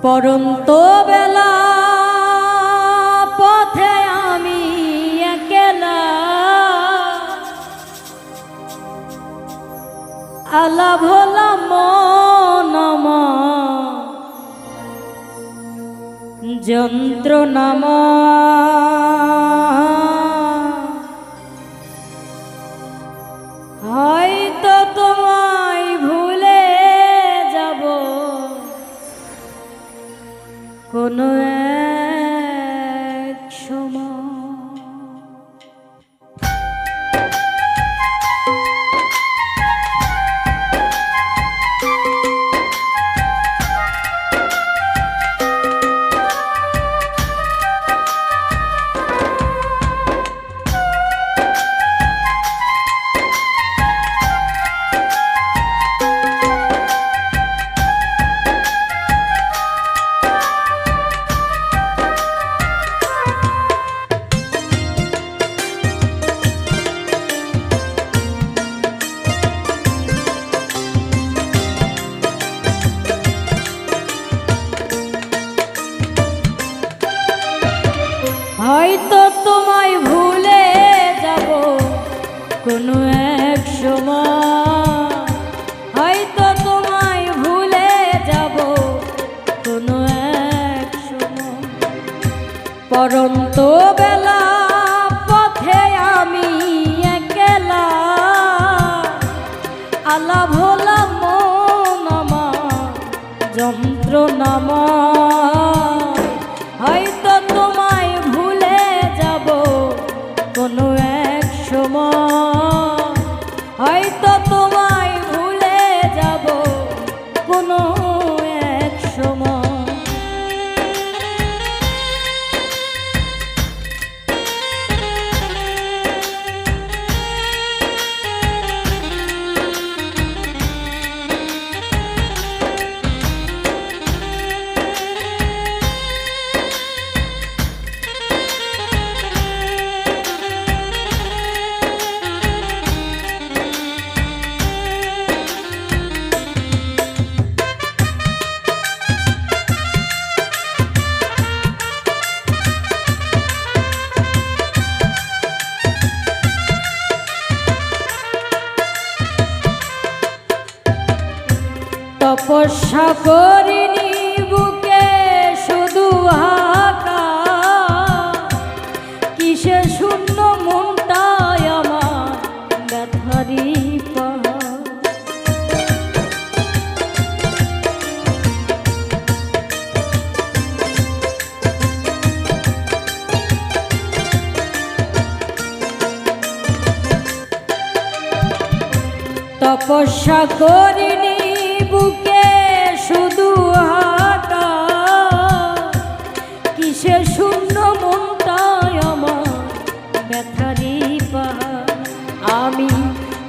পরন্ত বেলা পথে আমি একলা আলা ভোলা মন যন্ত্রণা হয়তো তোমায় ভুলে যাব কোনো এক সময়। হয়তো তোমায় ভুলে যাব কোনো এক সময়, হয়তো তোমায় ভুলে যাব কোনো এক সময়। পরন্ত বেলা পথে আমি একলা আলা ভোলা মন আমার যন্ত্রণা হয়তো তোমায় ভুলে যাব কোনো এক সময়, হয়তো তোমায় ভুলে যাব কোনো এক সময়। তপস্যা করিনি বুকে শুধু হাকা, কিসে শূন্য মনটায় আমার ব্যথারি পাহাড়। তপস্যা করিনি বুকে শুধু হাকা, কিসে শূন্য মনটায় আমার ব্যথারি পাহাড়। আমি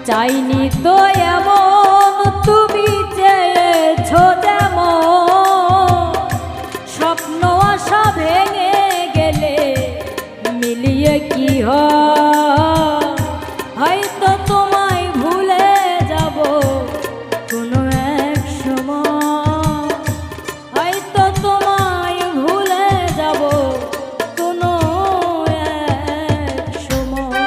চাইনি তো এমন, তুমি চেয়েছো যেমন, স্বপ্ন আশা ভেঙে গেলে মিলিয়ে কি হয়। হয়তো তোমায় ভুলে যাব কোনো এক সময়, হয়তো তোমায় ভুলে যাব কোনো এক সময়।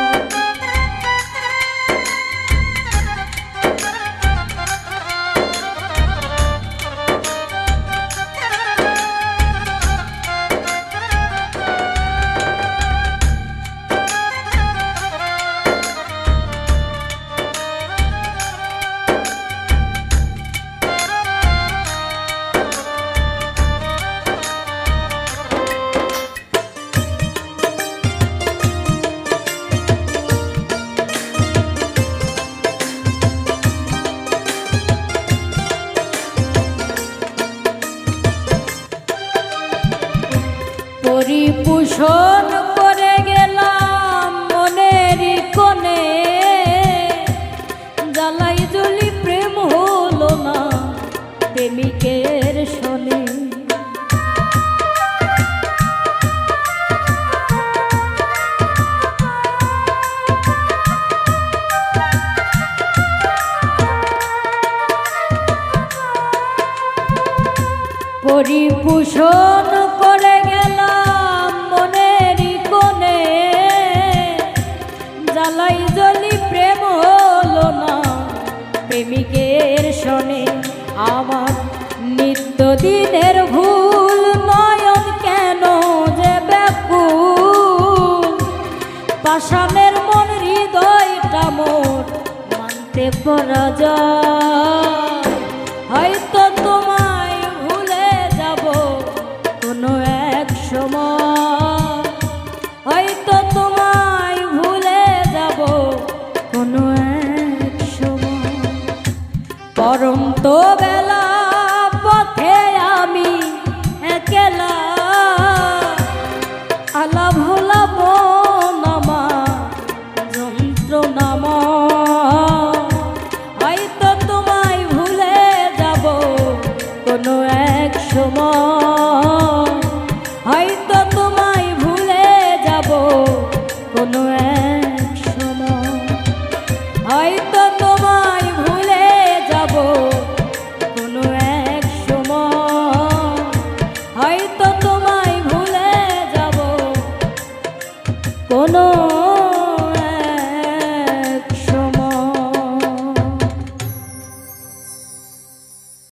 পরিপোষণ করে গেলাম মনের কোণে, জ্বালাই জ্বলি প্রেম হলো না প্রেমিকের শোনে। পরিপোষণ করে গেলাম মনেরই কোণে, জ্বালাই জ্বলি প্রেম হলো না প্রেমিকের শনে। আমার নিত্যদিনের ভুল নয়ন কেন যে ব্যাকুল, পাষাণের মন হৃদয়টা মোর মানতে পরাজয়। হয়তো তোমায় ভুলে যাব কোনো এক সময়, হয়তো তোমায় ভুলে যাব কোনো এক সময়। পরন্ত বেলা পথে আমি একলা, আলা ভোলা মন আমার যন্ত্রণাময়। হয়তো তোমায় ভুলে যাব কোনো এক সময়, হয়তো তোমায় ভুলে যাব কোনো এক সময়, হয়তো তোমায় ভুলে যাব কোনো এক সময়, হয়তো তোমায় ভুলে যাব কোনো